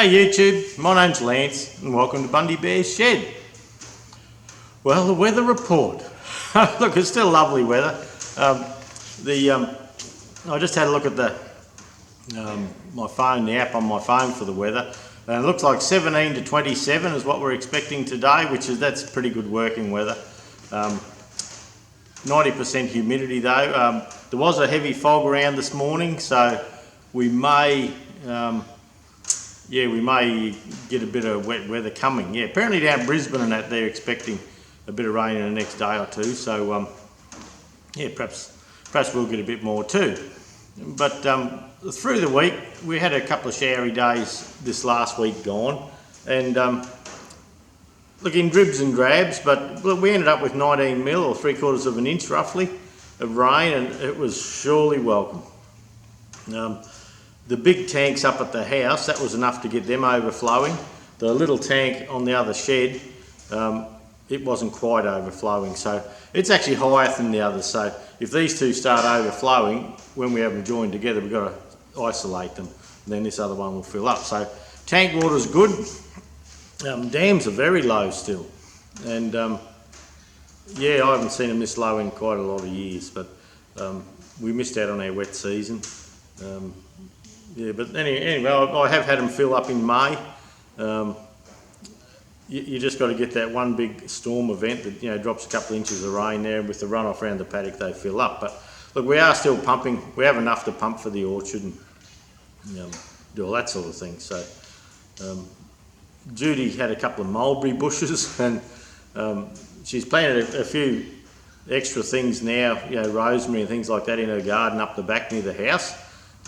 G'day YouTube, my name's Lance and welcome to Bundy Bear's Shed. Well, the weather report. Look, it's still lovely weather. I just had a look at my phone, the app on my phone for the weather, and it looks like 17 to 27 is what we're expecting today, that's pretty good working weather. 90% humidity though. There was a heavy fog around this morning, so we may get a bit of wet weather coming. Yeah, apparently down Brisbane and that they're expecting a bit of rain in the next day or two. So yeah, perhaps we'll get a bit more too. But through the week we had a couple of showery days this last week gone, and look, in dribs and drabs, but look, we ended up with 19 mil or 3/4 of an inch roughly of rain, and it was surely welcome. The big tanks up at the house, that was enough to get them overflowing. The little tank on the other shed, it wasn't quite overflowing, so it's actually higher than the others. So if these two start overflowing, when we have them joined together, we've got to isolate them, and then this other one will fill up. So tank water's good. Dams are very low still, and yeah, I haven't seen them this low in quite a lot of years, but we missed out on our wet season. Yeah, but anyway, I have had them fill up in May. You just got to get that one big storm event that drops a couple of inches of rain there, and with the runoff around the paddock they fill up. But look, we are still pumping. We have enough to pump for the orchard and do all that sort of thing. So Judy had a couple of mulberry bushes, and she's planted a few extra things now, rosemary and things like that in her garden up the back near the house.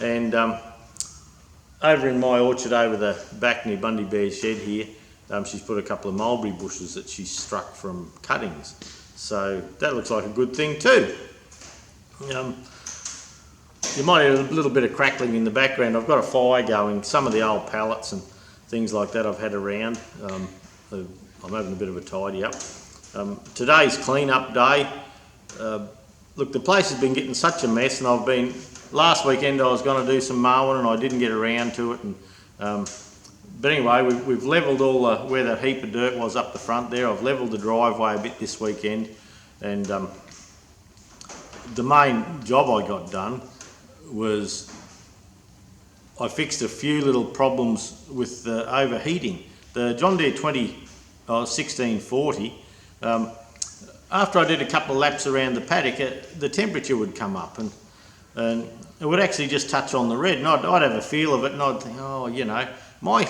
And over in my orchard over the back near Bundy Bear's shed here, she's put a couple of mulberry bushes that she struck from cuttings. So that looks like a good thing too. You might hear a little bit of crackling in the background. I've got a fire going. Some of the old pallets and things like that I've had around. I'm having a bit of a tidy up. Today's clean up day. Look, the place has been getting such a mess, and last weekend I was going to do some mowing and I didn't get around to it. And but anyway, we've levelled all where that heap of dirt was up the front there. I've levelled the driveway a bit this weekend, and the main job I got done was I fixed a few little problems with the overheating. The John Deere 1640, after I did a couple of laps around the paddock, the temperature would come up, and it would actually just touch on the red, and I'd have a feel of it, and I'd think, oh, my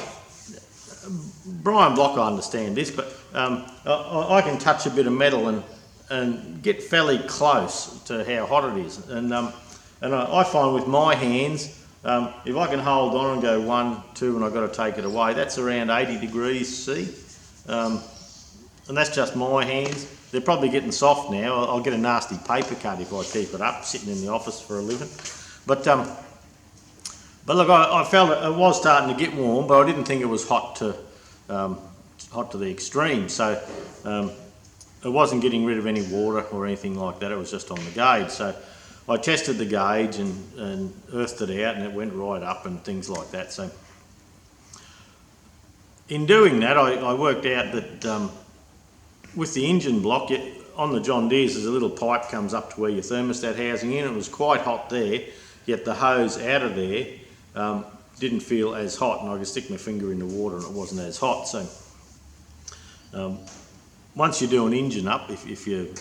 Brian Block, I understand this, but I can touch a bit of metal and get fairly close to how hot it is, and I find with my hands, if I can hold on and go 1, 2, and I've got to take it away, that's around 80 degrees C, and that's just my hands. They're probably getting soft now. I'll get a nasty paper cut if I keep it up, sitting in the office for a living. But look, I felt it was starting to get warm, but I didn't think it was hot to the extreme. So it wasn't getting rid of any water or anything like that. It was just on the gauge. So I tested the gauge and earthed it out, and it went right up and things like that. So in doing that, I worked out that with the engine block, on the John Deere's, there's a little pipe comes up to where your thermostat housing is. It was quite hot there, yet the hose out of there didn't feel as hot, and I could stick my finger in the water and it wasn't as hot. So once you do an engine up, if you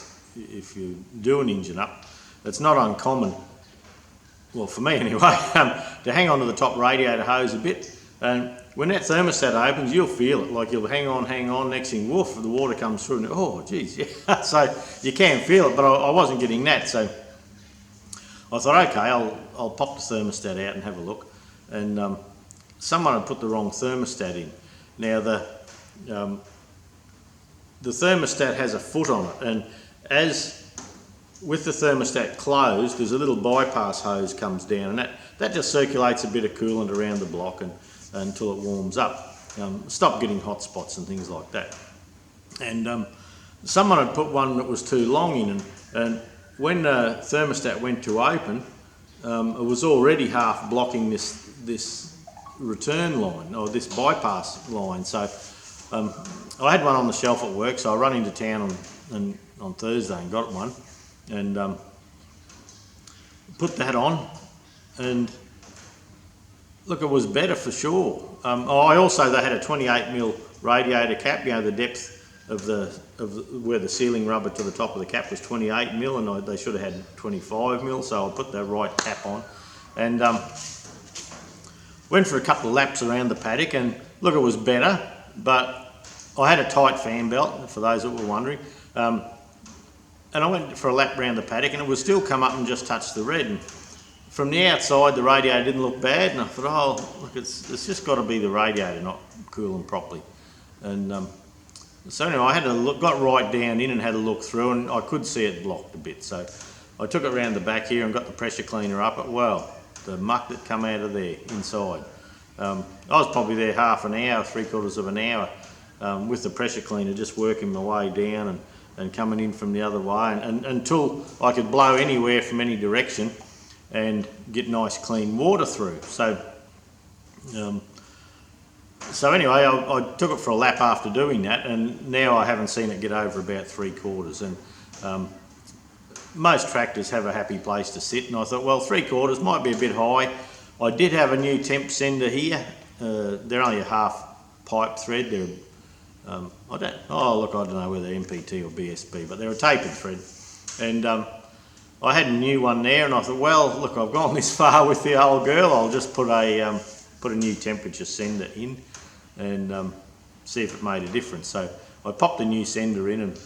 do an engine up, it's not uncommon, well for me anyway, to hang on to the top radiator hose a bit, and when that thermostat opens, you'll feel it, like you'll hang on, next thing, woof, the water comes through, and oh geez, yeah. So you can feel it, but I wasn't getting that, so I thought, okay, I'll pop the thermostat out and have a look, and someone had put the wrong thermostat in. Now the thermostat has a foot on it, and as with the thermostat closed, there's a little bypass hose comes down, and that just circulates a bit of coolant around the block until it warms up. Stop getting hot spots and things like that. And someone had put one that was too long in, and when the thermostat went to open, it was already half blocking this return line, or this bypass line. So I had one on the shelf at work, so I run into town on Thursday and got one, and put that on, and look, it was better for sure. They had a 28mm radiator cap. You know, the depth of where the sealing rubber to the top of the cap was 28mm, and they should have had 25mm. So I put the right cap on, and went for a couple of laps around the paddock, and look, it was better, but I had a tight fan belt, for those that were wondering. And I went for a lap around the paddock, and it would still come up and just touch the red. And from the outside, the radiator didn't look bad, and I thought, oh, look, it's just got to be the radiator not cooling properly. And so anyway, I had to look, got right down in and had a look through, and I could see it blocked a bit. So I took it around the back here and got the pressure cleaner up. Well, the muck that come out of there inside. I was probably there half an hour, 3/4 of an hour, with the pressure cleaner, just working my way down and coming in from the other way, and until I could blow anywhere from any direction and get nice clean water through. So anyway, I took it for a lap after doing that, and now I haven't seen it get over about 3/4. And most tractors have a happy place to sit, and I thought, well, 3/4 might be a bit high. I did have a new temp sender here. They're only a half pipe thread. They're I don't know whether MPT or BSB, but they're a tapered thread. And I had a new one there, and I thought, well, look, I've gone this far with the old girl. I'll just put a new temperature sender in and see if it made a difference. So I popped the new sender in, and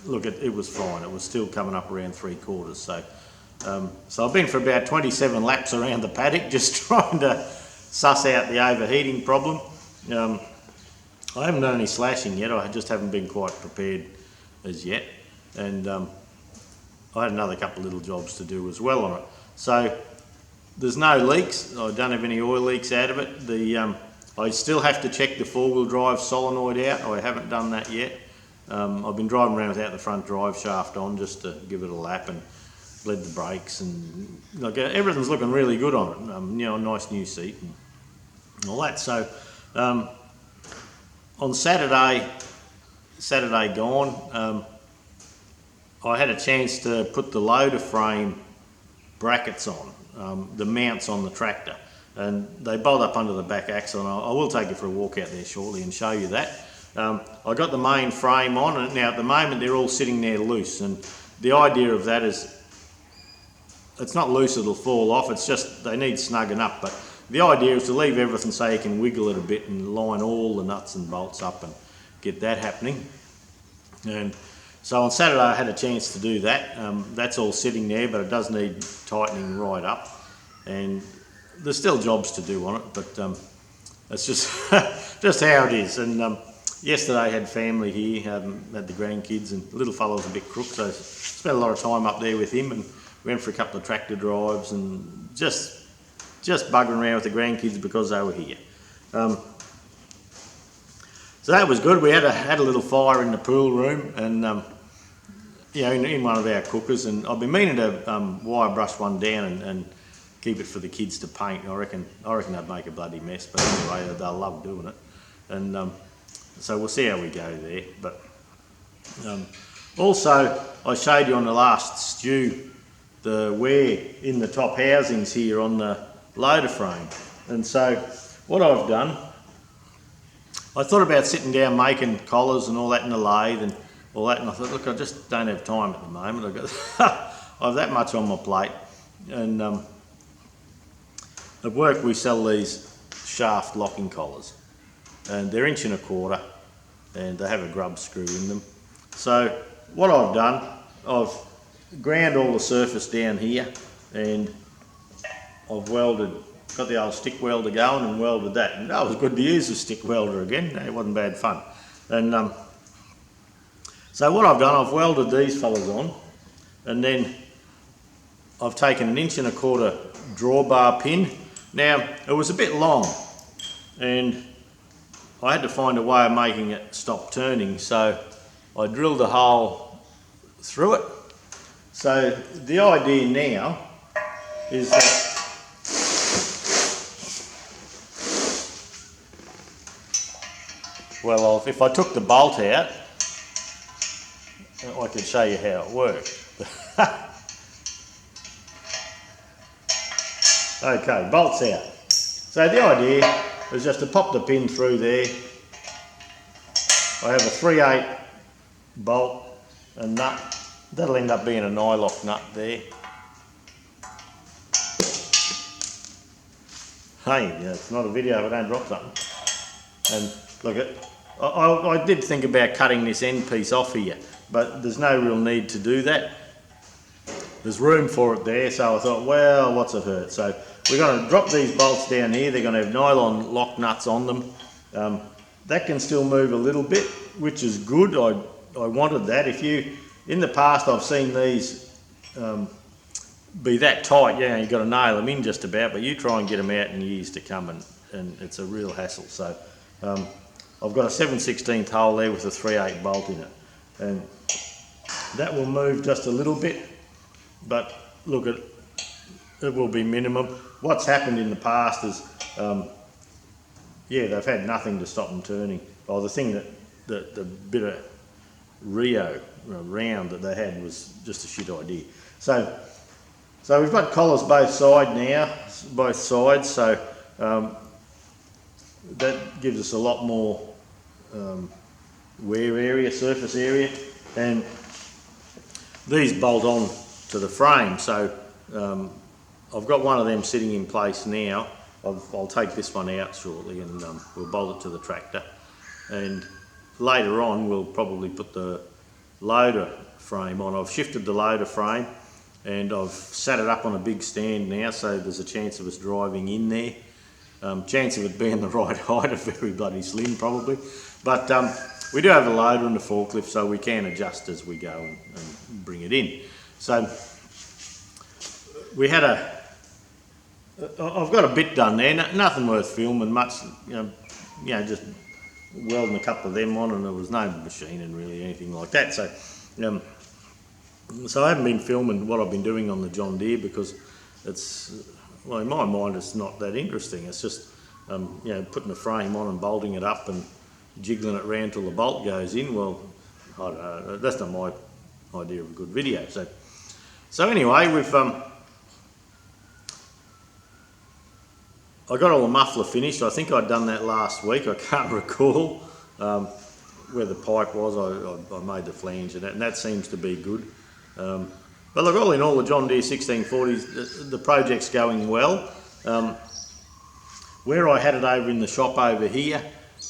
look, it was fine. It was still coming up around 3/4. So I've been for about 27 laps around the paddock, just trying to suss out the overheating problem. I haven't done any slashing yet. I just haven't been quite prepared as yet, and I had another couple of little jobs to do as well on it. So there's no leaks. I don't have any oil leaks out of it. I still have to check the four-wheel drive solenoid out. I haven't done that yet. I've been driving around without the front drive shaft on, just to give it a lap, and bled the brakes, and like, everything's looking really good on it. You know, a nice new seat and all that. So on Saturday gone, I had a chance to put the loader frame brackets on, the mounts on the tractor, and they bolt up under the back axle, and I will take you for a walk out there shortly and show you that. I got the main frame on, and now at the moment they're all sitting there loose, and the idea of that is it's not loose, it'll fall off, it's just they need snugging up. But the idea is to leave everything so you can wiggle it a bit and line all the nuts and bolts up and get that happening. And so on Saturday I had a chance to do that. That's all sitting there, but it does need tightening right up, and there's still jobs to do on it, but it's just just how it is. And yesterday I had family here, had the grandkids, and the little fellow's a bit crook, so spent a lot of time up there with him, and went for a couple of tractor drives and just bugging around with the grandkids because they were here. So that was good. We had a little fire in the pool room, and you know, in one of our cookers, and I've been meaning to wire brush one down and keep it for the kids to paint. I reckon they'd make a bloody mess, but anyway, they'll love doing it. And so we'll see how we go there. But also, I showed you on the last stew the wear in the top housings here on the loader frame. And so what I've done, I thought about sitting down making collars and all that in the lathe and all that, and I thought, look, I just don't have time at the moment. I have that much on my plate. And at work we sell these shaft locking collars, and they're 1.25 inch, and they have a grub screw in them. So what I've done, I've ground all the surface down here, and I've got the old stick welder going and welded that. And that was good to use the stick welder again. It wasn't bad fun. And so what I've done, I've welded these fellas on, and then I've taken an 1.25 inch drawbar pin. Now, it was a bit long, and I had to find a way of making it stop turning, so I drilled a hole through it. So the idea now is that Well, if I took the bolt out, I could show you how it worked. Okay, bolt's out. So the idea is just to pop the pin through there. I have a 3/8 bolt and nut. That'll end up being a nylock nut there. Hey, yeah, it's not a video if I don't drop something. And look at, I did think about cutting this end piece off here, but there's no real need to do that. There's room for it there, so I thought, well, what's it hurt? So we're going to drop these bolts down here. They're going to have nylon lock nuts on them. That can still move a little bit, which is good. I wanted that. In the past I've seen these be that tight, you know, you've got to nail them in just about, but you try and get them out in years to come and it's a real hassle. So I've got a 7/16 hole there with a 3/8 bolt in it, and that will move just a little bit, but look, it will be minimum. What's happened in the past is, yeah, they've had nothing to stop them turning. Oh, the thing the bit of Rio round that they had was just a shit idea. So we've got collars both sides, so that gives us a lot more wear area, surface area, and these bolt on to the frame. So I've got one of them sitting in place now. I'll take this one out shortly and we'll bolt it to the tractor, and later on we'll probably put the loader frame on. I've shifted the loader frame and I've sat it up on a big stand now, so there's a chance of us driving in there. Chance of it being the right height, a very bloody slim probably, but we do have a loader and a forklift, so we can adjust as we go and bring it in. So we had I've got a bit done there, nothing worth filming much, you know, just welding a couple of them on, and there was no machining really, anything like that. So I haven't been filming what I've been doing on the John Deere because it's, well, in my mind it's not that interesting. It's just, you know, putting the frame on and bolting it up and jiggling it round till the bolt goes in. Well, I don't know, that's not my idea of a good video. So anyway, I got all the muffler finished. I think I'd done that last week. I can't recall where the pipe was. I made the flange and that seems to be good. But look, all in all, the John Deere 1640s, the project's going well. Where I had it over in the shop over here,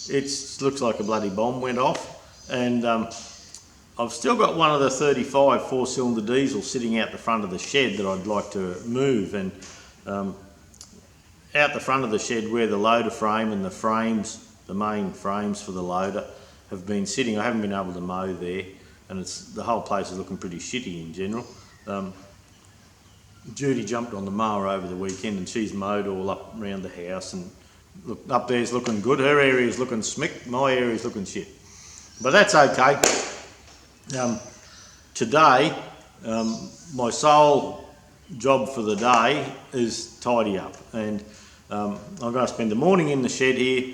it looks like a bloody bomb went off, and I've still got one of the 35 4-cylinder diesels sitting out the front of the shed that I'd like to move, and out the front of the shed where the loader frame and the frames, the main frames for the loader, have been sitting. I haven't been able to mow there, and the whole place is looking pretty shitty in general. Judy jumped on the mower over the weekend and she's mowed all up around the house, and look, up there's looking good. Her area's looking smick, my area's looking shit. But that's okay. Today, my sole job for the day is tidy up, and I'm going to spend the morning in the shed here,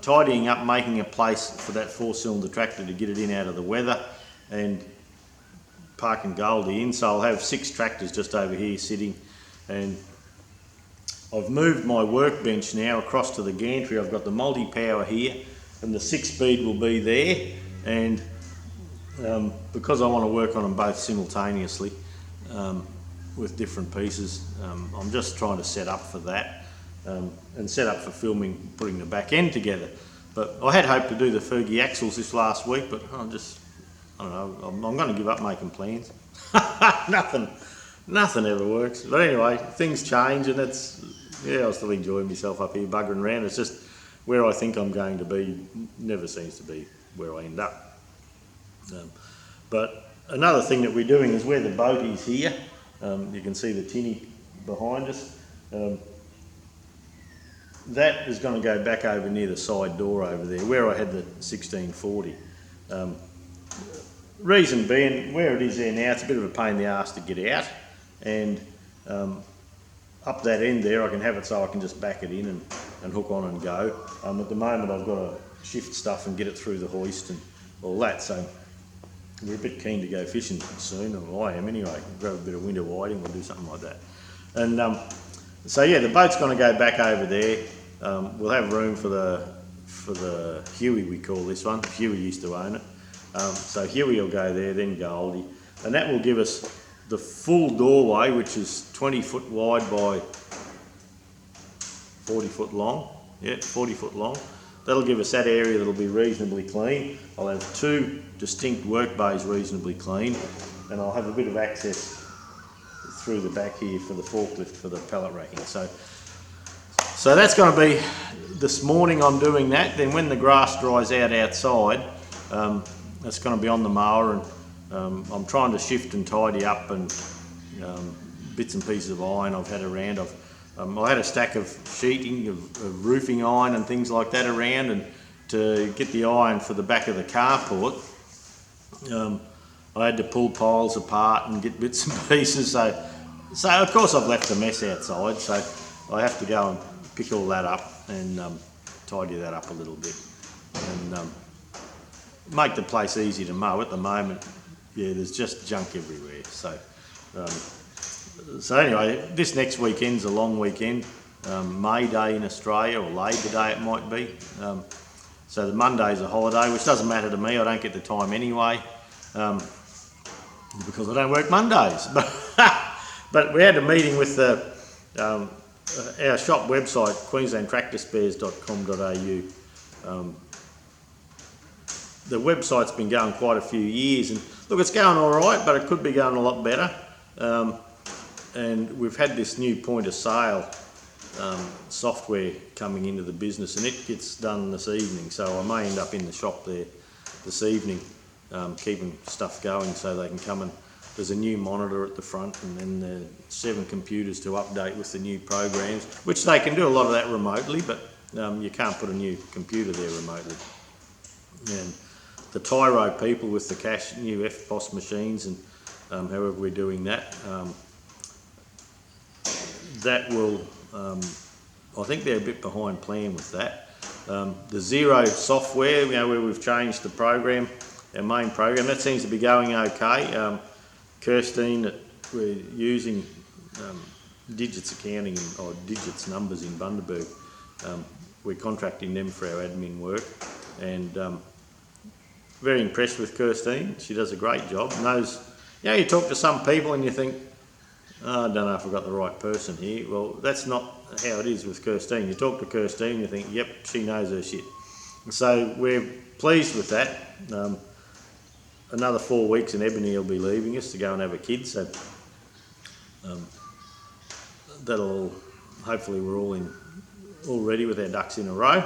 tidying up, making a place for that 4-cylinder tractor to get it in out of the weather, and parking Goldie in. So I'll have 6 tractors just over here sitting, and I've moved my workbench now across to the gantry. I've got the multi-power here, and the 6-speed will be there, and because I want to work on them both simultaneously with different pieces, I'm just trying to set up for that, and set up for filming, putting the back end together. But I had hoped to do the Fergie axles this last week, but I don't know, I'm going to give up making plans. Nothing ever works. But anyway, things change, and I still enjoy myself up here buggering around. It's just where I think I'm going to be never seems to be where I end up. But another thing that we're doing is where the boat is here. You can see the tinny behind us. That is going to go back over near the side door over there, where I had the 1640. Reason being, where it is there now, it's a bit of a pain in the arse to get out, and up that end there I can have it so I can just back it in and hook on and go. At the moment I've got shift stuff and get it through the hoist and all that. So we're a bit keen to go fishing soon, or I am anyway. Grab a bit of winter whiting or do something like that. And so yeah, the boat's going to go back over there. We'll have room for the Huey, we call this one. Huey used to own it. So Huey will go there, then Goldie, and that will give us the full doorway, which is 20 foot wide by 40 foot long. Yeah, 40 foot long. That'll give us that area that'll be reasonably clean. I'll have 2 distinct work bays reasonably clean, and I'll have a bit of access through the back here for the forklift for the pallet racking. So that's going to be this morning. I'm doing that. Then when the grass dries out outside, it's going to be on the mower, and I'm trying to shift and tidy up and bits and pieces of iron I've had around. I had a stack of sheeting, of roofing iron and things like that around, and to get the iron for the back of the carport, I had to pull piles apart and get bits and pieces. So of course I've left a mess outside, so I have to go and pick all that up and tidy that up a little bit and make the place easy to mow. At the moment, yeah, there's just junk everywhere. So anyway, this next weekend's a long weekend, May Day in Australia, or Labour Day it might be. So the Monday's a holiday, which doesn't matter to me. I don't get the time anyway, because I don't work Mondays. But we had a meeting with our shop website, queenslandtractorspares.com.au. The website's been going quite a few years, and look, it's going all right, but it could be going a lot better. And we've had this new point of sale software coming into the business, and it gets done this evening, so I may end up in the shop there this evening keeping stuff going so they can come and there's a new monitor at the front, and then the 7 computers to update with the new programs, which they can do a lot of that remotely, but you can't put a new computer there remotely. And the Tyro people with the new FPOS machines, and however we're doing that, that will, I think they're a bit behind plan with that. The Zero software, where we've changed the program, our main program, that seems to be going okay. Kirstine, that we're using Digits Accounting or Digits Numbers in Bundy. We're contracting them for our admin work, and very impressed with Kirstine. She does a great job. Knows, you talk to some people and you think, oh, I don't know if I've got the right person here. Well, that's not how it is with Kirstine. You talk to Kirstine, you think, yep, she knows her shit. So we're pleased with that. Another 4 weeks and Ebony will be leaving us to go and have a kid, so that'll, hopefully we're all ready with our ducks in a row.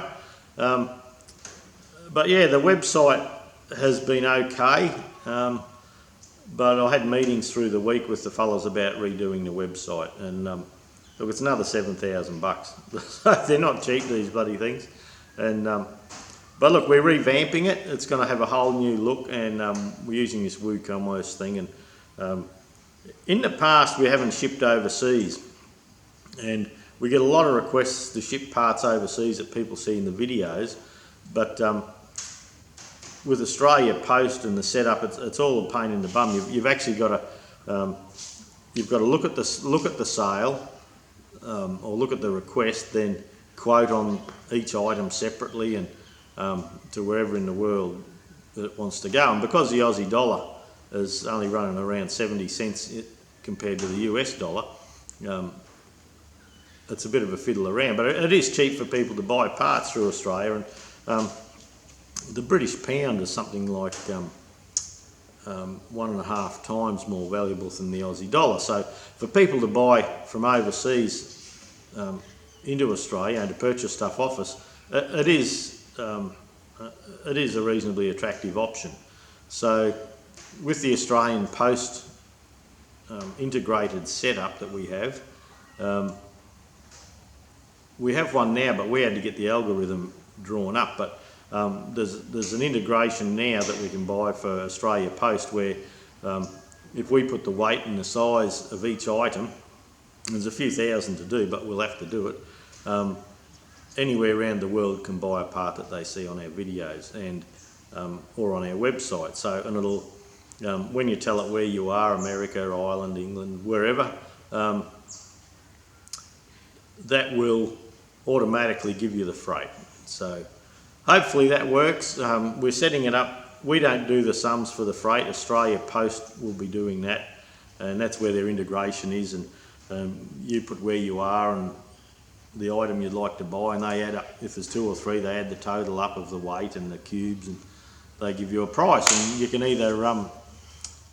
But yeah, the website has been okay, but I had meetings through the week with the fellas about redoing the website, and look, it's another $7,000. They're not cheap, these bloody things. And but look, we're revamping it. It's going to have a whole new look, and we're using this WooCommerce thing. And in the past, we haven't shipped overseas, and we get a lot of requests to ship parts overseas that people see in the videos. But with Australia Post and the setup, it's all a pain in the bum. You've actually got to look at the sale or look at the request, then quote on each item separately and to wherever in the world that it wants to go. And because the Aussie dollar is only running around 70 cents compared to the US dollar, it's a bit of a fiddle around. But it is cheap for people to buy parts through Australia, and the British pound is something like 1.5 times more valuable than the Aussie dollar. So for people to buy from overseas into Australia and to purchase stuff off us, it is a reasonably attractive option. So with the Australian Post integrated setup that we have one now, but we had to get the algorithm drawn up. But there's an integration now that we can buy for Australia Post, where if we put the weight and the size of each item, there's a few thousand to do, but we'll have to do it. anywhere around the world can buy a part that they see on our videos and or on our website. So, and it'll when you tell it where you are, America, Ireland, England, wherever, that will automatically give you the freight. So hopefully that works. We're setting it up. We don't do the sums for the freight. Australia Post will be doing that, and that's where their integration is. And you put where you are and the item you'd like to buy, and they add up. If there's 2 or 3, they add the total up of the weight and the cubes, and they give you a price. And you can either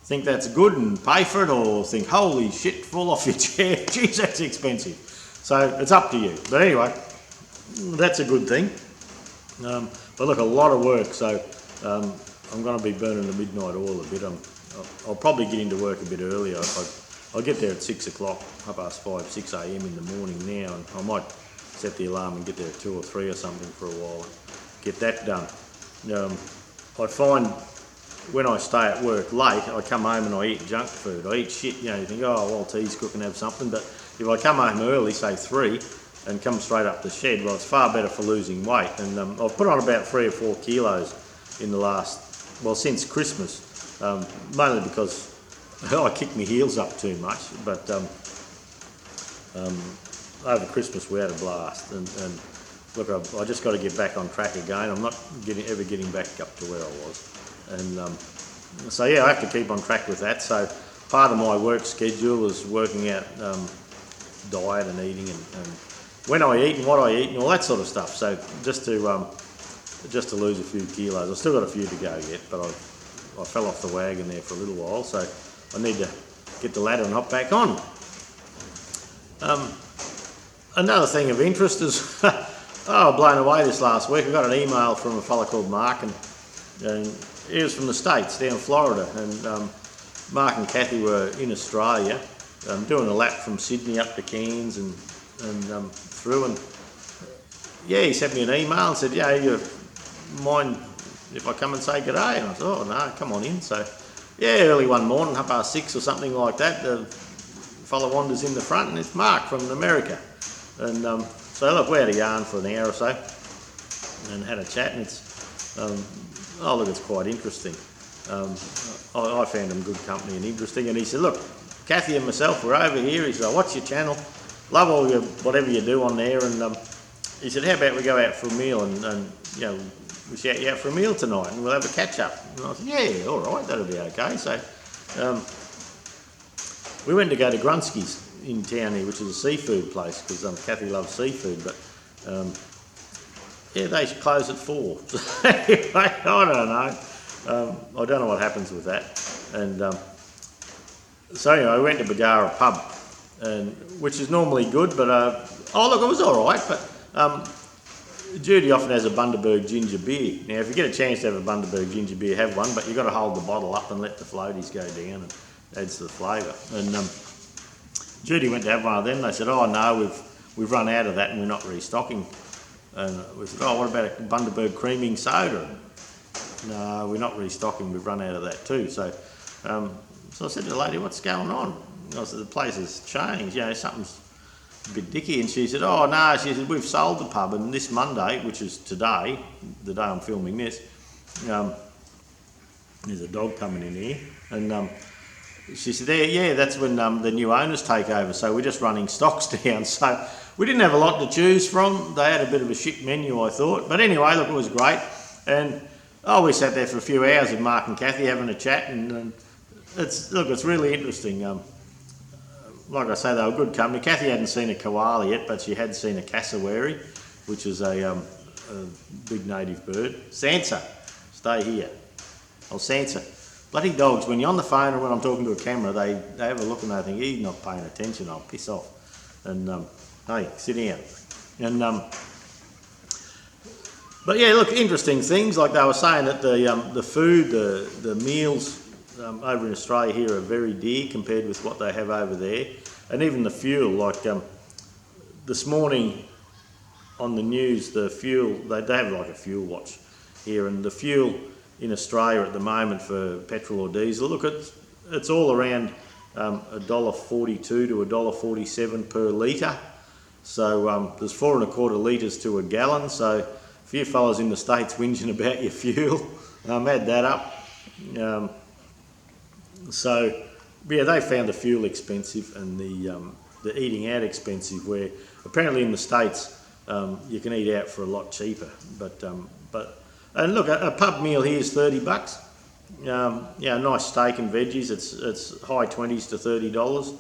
think that's good and pay for it, or think, holy shit, fall off your chair, geez, that's expensive. So it's up to you. But anyway, that's a good thing. But look, a lot of work, so I'm going to be burning the midnight oil a bit. I'll probably get into work a bit earlier. I'll get there at 6 o'clock, 5:30, 6 a.m. in the morning now, and I might set the alarm and get there at 2 or 3 or something for a while and get that done. I find when I stay at work late, I come home and I eat junk food. I eat shit, you know, you think, oh, well, tea's cooking, have something. But if I come home early, say 3, and come straight up the shed, well, it's far better for losing weight. And I've put on about 3 or 4 kilos in the last, well, since Christmas, mainly because I kicked my heels up too much. But over Christmas we had a blast, and look, I just got to get back on track again. I'm not ever getting back up to where I was. And so yeah, I have to keep on track with that. So part of my work schedule is working out diet and eating and when I eat and what I eat and all that sort of stuff. So just to lose a few kilos. I've still got a few to go yet, but I fell off the wagon there for a little while, so I need to get the ladder and hop back on. Another thing of interest is, blown away this last week. I got an email from a fella called Mark, and he was from the States, down Florida, and Mark and Kathy were in Australia, doing a lap from Sydney up to Cairns and through, and yeah, he sent me an email and said, yeah, you mind if I come and say g'day? And I said, oh no, come on in. So yeah, early one morning, 6:30 or something like that, the fella wanders in the front, and it's Mark from America. And so look, we had a yarn for an hour or so and had a chat, and it's look, it's quite interesting. I found him good company and interesting, and he said, look, Kathy and myself were over here. He said, I watch your channel, love all your whatever you do on there, and he said, how about we go out for a meal and you know, we shout you out for a meal tonight and we'll have a catch up. And I said, yeah, all right, that'll be okay. So we went to go to Grunski's in town here, which is a seafood place, because Kathy loves seafood, but yeah, they close at 4. So anyway, I don't know. I don't know what happens with that. And so anyway, we went to Bagara pub, and which is normally good, but oh look, it was all right. But Judy often has a Bundaberg ginger beer. Now, if you get a chance to have a Bundaberg ginger beer, have one, but you've got to hold the bottle up and let the floaties go down, and adds to the flavour. And Judy went to have one of them. They said, oh no, we've run out of that and we're not restocking. And we said, oh, what about a Bundaberg creaming soda? No, we're not restocking, we've run out of that too. So so I said to the lady, what's going on? I said, the place has changed, you know, something's a bit dicky. And she said, oh no, she said, we've sold the pub, and this Monday, which is today, the day I'm filming this, there's a dog coming in here, and she said, yeah, that's when the new owners take over, so we're just running stocks down. So we didn't have a lot to choose from. They had a bit of a shit menu, I thought. But anyway, look, it was great. And we sat there for a few hours with Mark and Kathy having a chat, and it's really interesting. Like I say, they were good company. Kathy hadn't seen a koala yet, but she had seen a cassowary, which is a big native bird. Sansa, stay here. Oh, Sansa. Bloody dogs, when you're on the phone or when I'm talking to a camera, they have a look and they think, he's not paying attention, I'll piss off. And, hey, sit down. And, but yeah, look, interesting things, like they were saying that the food, the meals over in Australia here are very dear compared with what they have over there. And even the fuel, like this morning on the news, the fuel, they have like a fuel watch here, and the fuel in Australia at the moment for petrol or diesel, look, it's all around $1.42 to $1.47 per litre. So there's 4 1/4 litres to a gallon. So a few fellas in the States whinging about your fuel, add that up. So yeah, they found the fuel expensive and the eating out expensive, where apparently in the States you can eat out for a lot cheaper. And look, a pub meal here is $30. Yeah, nice steak and veggies. It's high 20s to $30.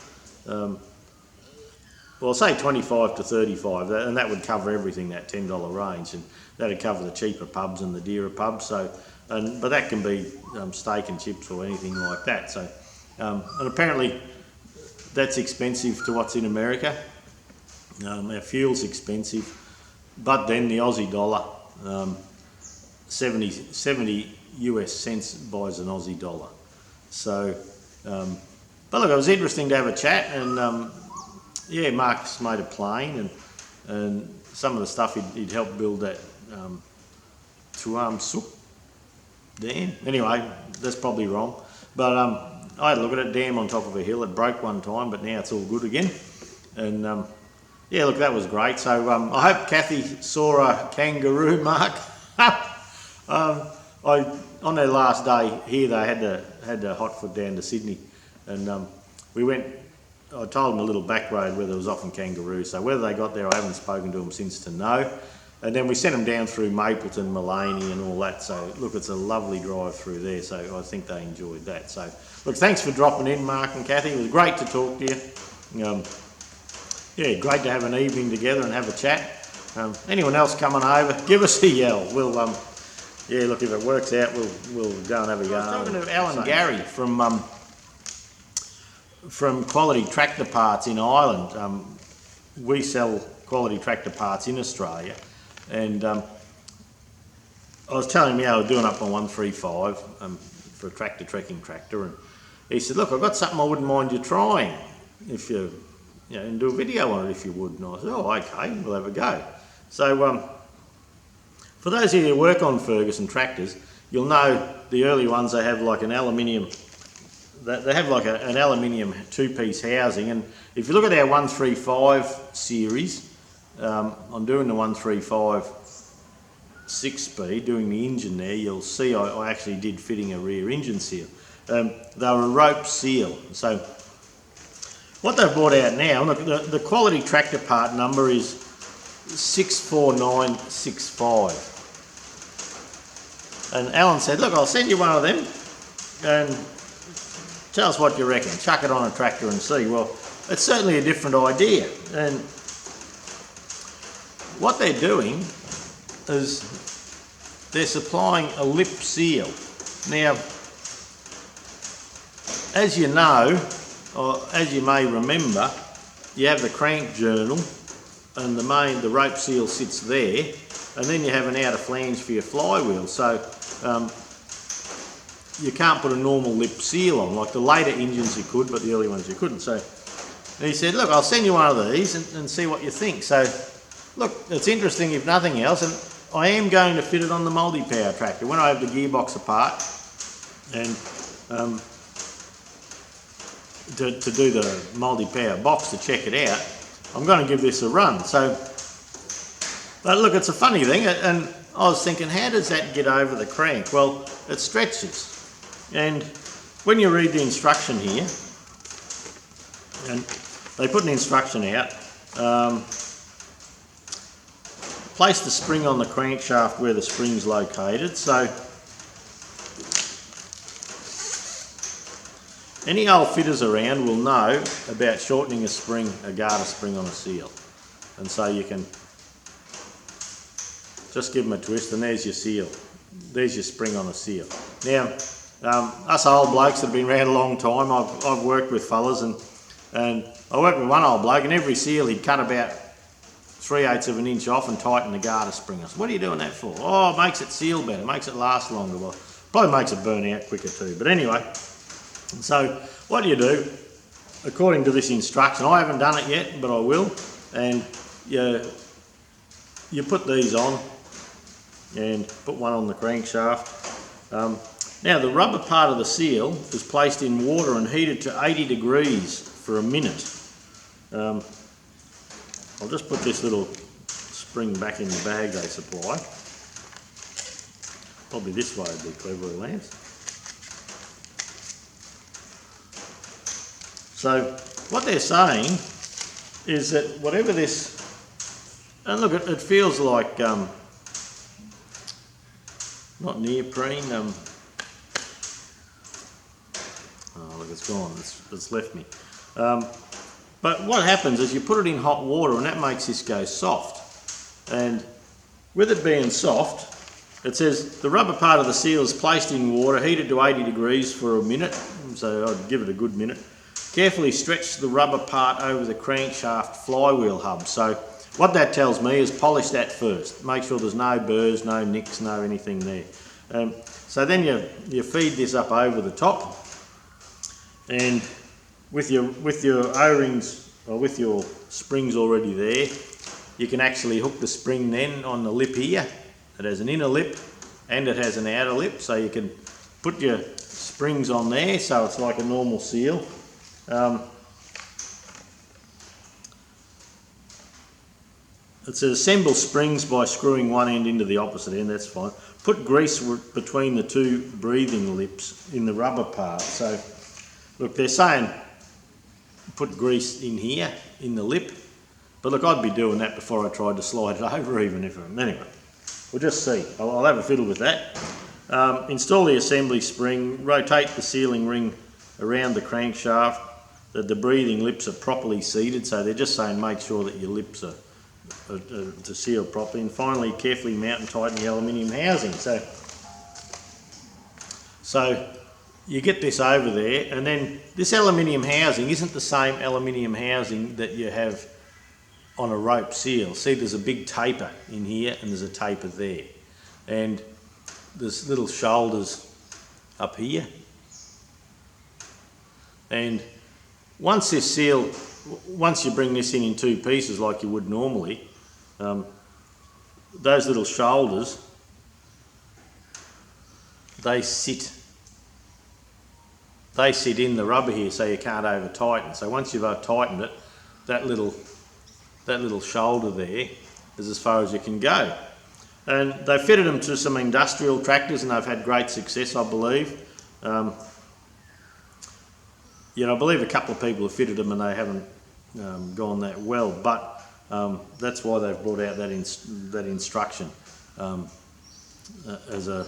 Well, say 25 to 35, and that would cover everything, that $10 range, and that'd cover the cheaper pubs and the dearer pubs. So, but that can be steak and chips or anything like that. So, and apparently that's expensive to what's in America. Our fuel's expensive, but then the Aussie dollar, 70 US cents buys an Aussie dollar. So, but look, it was interesting to have a chat, and yeah, Mark's made a plane, and some of the stuff he'd helped build that Tuam Suk dam. Anyway, that's probably wrong, but I had a look at it, dam on top of a hill. It broke one time, but now it's all good again. And yeah, look, that was great. So I hope Kathy saw a kangaroo, Mark. On their last day here, they had to hot foot down to Sydney, and we went. I told them a little back road where there was often kangaroos. So whether they got there, I haven't spoken to them since to know. And then we sent them down through Mapleton, Mullaney, and all that. So look, it's a lovely drive through there. So I think they enjoyed that. So look, thanks for dropping in, Mark and Kathy. It was great to talk to you. Yeah, great to have an evening together and have a chat. Anyone else coming over, give us a yell. We'll yeah, look, if it works out, we'll go and have a yarn. I was talking to Alan Gary from Quality Tractor Parts in Ireland. We sell quality tractor parts in Australia, and I was telling him how I was doing up on 135 for a tractor trekking tractor, and he said, look, I've got something I wouldn't mind you trying, if you know, and do a video on it if you would. And I said, oh, okay, we'll have a go. So for those of you who work on Ferguson tractors, you'll know the early ones, they have like an aluminium, they have like an aluminium two-piece housing. And if you look at our 135 series, I'm doing the 135 6-speed, doing the engine there, you'll see I actually did fitting a rear engine seal. They were a rope seal. So what they've brought out now, look, the quality tractor part number is 64965. And Alan said, look, I'll send you one of them and tell us what you reckon. Chuck it on a tractor and see. Well, it's certainly a different idea. And what they're doing is they're supplying a lip seal. Now, as you know, or as you may remember, you have the crank journal and the rope seal sits there, and then you have an outer flange for your flywheel. So you can't put a normal lip seal on. Like the later engines you could, but the early ones you couldn't. So he said, look, I'll send you one of these and see what you think. So look, it's interesting if nothing else, and I am going to fit it on the multi-power tractor. When I have the gearbox apart and to do the multi-power box to check it out, I'm going to give this a run. So, but look, it's a funny thing, and I was thinking, how does that get over the crank? Well, it stretches, and when you read the instruction here, and they put an instruction out, place the spring on the crankshaft where the spring's located. So any old fitters around will know about shortening a spring, a garter spring on a seal. And so you can just give them a twist and there's your seal. There's your spring on a seal. Now, us old blokes that have been around a long time, I've worked with fellas, and I worked with one old bloke, and every seal he'd cut about 3/8 of an inch off and tighten the garter spring. I said, what are you doing that for? Oh, it makes it seal better, makes it last longer. Well, probably makes it burn out quicker too. But anyway, so what do you do? According to this instruction, I haven't done it yet, but I will. And you put these on and put one on the crankshaft. Now the rubber part of the seal is placed in water and heated to 80 degrees for a minute. I'll just put this little spring back in the bag they supply. Probably this way would be clever, Lance. So what they're saying is that whatever this, and look, it feels like not neoprene. Oh look, it's gone. It's left me. But what happens is you put it in hot water, and that makes this go soft. And with it being soft, it says the rubber part of the seal is placed in water, heated to 80 degrees for a minute. So I'd give it a good minute. Carefully stretch the rubber part over the crankshaft flywheel hub. So what that tells me is polish that first. Make sure there's no burrs, no nicks, no anything there. So then you feed this up over the top, and with your O-rings or with your springs already there, you can actually hook the spring then on the lip here. It has an inner lip and it has an outer lip, so you can put your springs on there so it's like a normal seal. It says assemble springs by screwing one end into the opposite end, that's fine. Put grease between the two breathing lips in the rubber part. So look, they're saying put grease in here, in the lip. But look, I'd be doing that before I tried to slide it over, even if... Anyway, we'll just see. I'll have a fiddle with that. Install the assembly spring. Rotate the sealing ring around the crankshaft. The breathing lips are properly seated, so they're just saying make sure that your lips are to seal properly. And finally, carefully mount and tighten the aluminium housing. So you get this over there, and then this aluminium housing isn't the same aluminium housing that you have on a rope seal. See, there's a big taper in here and there's a taper there, and there's little shoulders up here. And once you bring this in two pieces like you would normally, those little shoulders, they sit in the rubber here, so you can't over tighten. So once you've tightened it, that little shoulder there is as far as you can go. And they've fitted them to some industrial tractors and they've had great success, I believe. I believe a couple of people have fitted them and they haven't gone that well, but that's why they've brought out that instruction as a,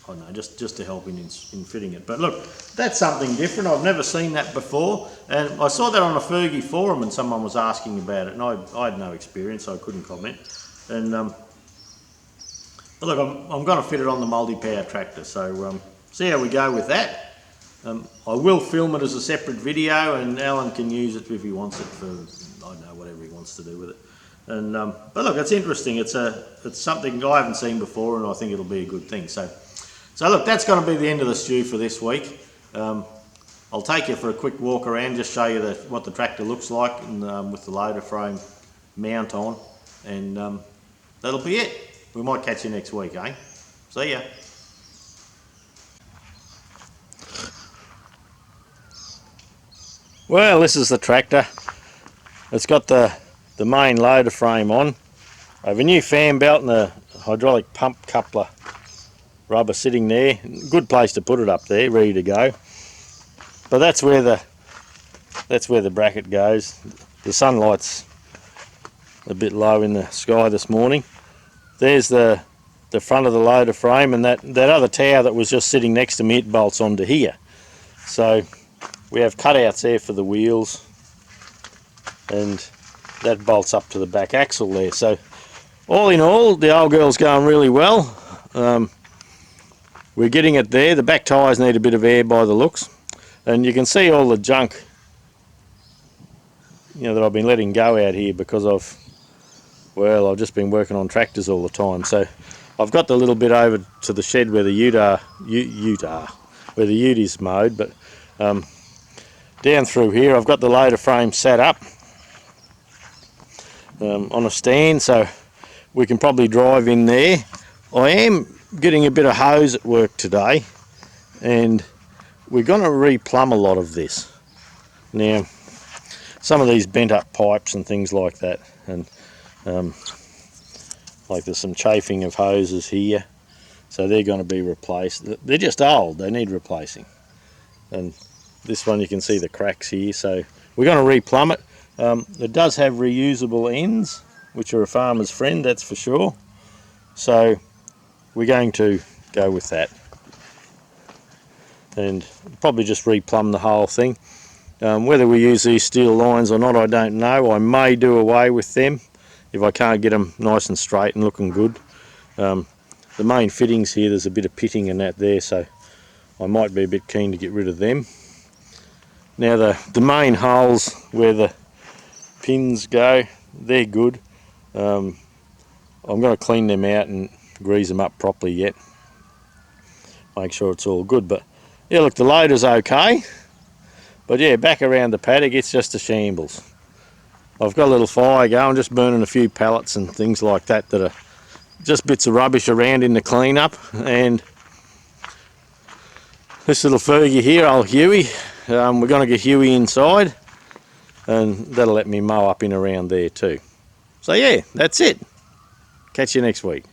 I don't know, just to help in fitting it. But look, that's something different. I've never seen that before, and I saw that on a Fergie forum and someone was asking about it, and I had no experience, so I couldn't comment. And but look, I'm going to fit it on the multi-power tractor, so see how we go with that. I will film it as a separate video, and Alan can use it if he wants it for, I don't know, whatever he wants to do with it. And but look, it's interesting. It's something I haven't seen before, and I think it'll be a good thing. So look, that's going to be the end of the stew for this week. I'll take you for a quick walk around, just show you what the tractor looks like, and, with the loader frame mount on, and that'll be it. We might catch you next week, eh? See ya. Well, this is the tractor. It's got the main loader frame on. I have a new fan belt and a hydraulic pump coupler rubber sitting there. Good place to put it up there, ready to go. But that's where the bracket goes. The sunlight's a bit low in the sky this morning. There's the front of the loader frame, and that other tower that was just sitting next to me, it bolts onto here. So we have cutouts there for the wheels, and that bolts up to the back axle there. So all in all, the old girl's going really well. We're getting it there. The back tyres need a bit of air by the looks, and you can see all the junk, that I've been letting go out here because I've just been working on tractors all the time. So I've got the little bit over to the shed where the ute is mowed, but down through here I've got the loader frame set up on a stand, so we can probably drive in there. I am getting a bit of hose at work today, and we're going to replumb a lot of this. Now, some of these bent up pipes and things like that, and like there's some chafing of hoses here, so they're going to be replaced. They're just old, they need replacing. And this one you can see the cracks here, so we're going to replumb it. It does have reusable ends, which are a farmer's friend, that's for sure. So we're going to go with that, and probably just replumb the whole thing. Whether we use these steel lines or not, I don't know. I may do away with them if I can't get them nice and straight and looking good. The main fittings here, there's a bit of pitting and that there, so I might be a bit keen to get rid of them. Now the main holes where the pins go, they're good. I'm going to clean them out and grease them up properly yet. Make sure it's all good. But yeah, look, the loader's okay. But yeah, back around the paddock, it's just a shambles. I've got a little fire going, just burning a few pallets and things like that that are just bits of rubbish around in the cleanup. And this little Fergie here, old Huey, we're going to get Huey inside, and that'll let me mow up in around there too. So yeah, that's it. Catch you next week.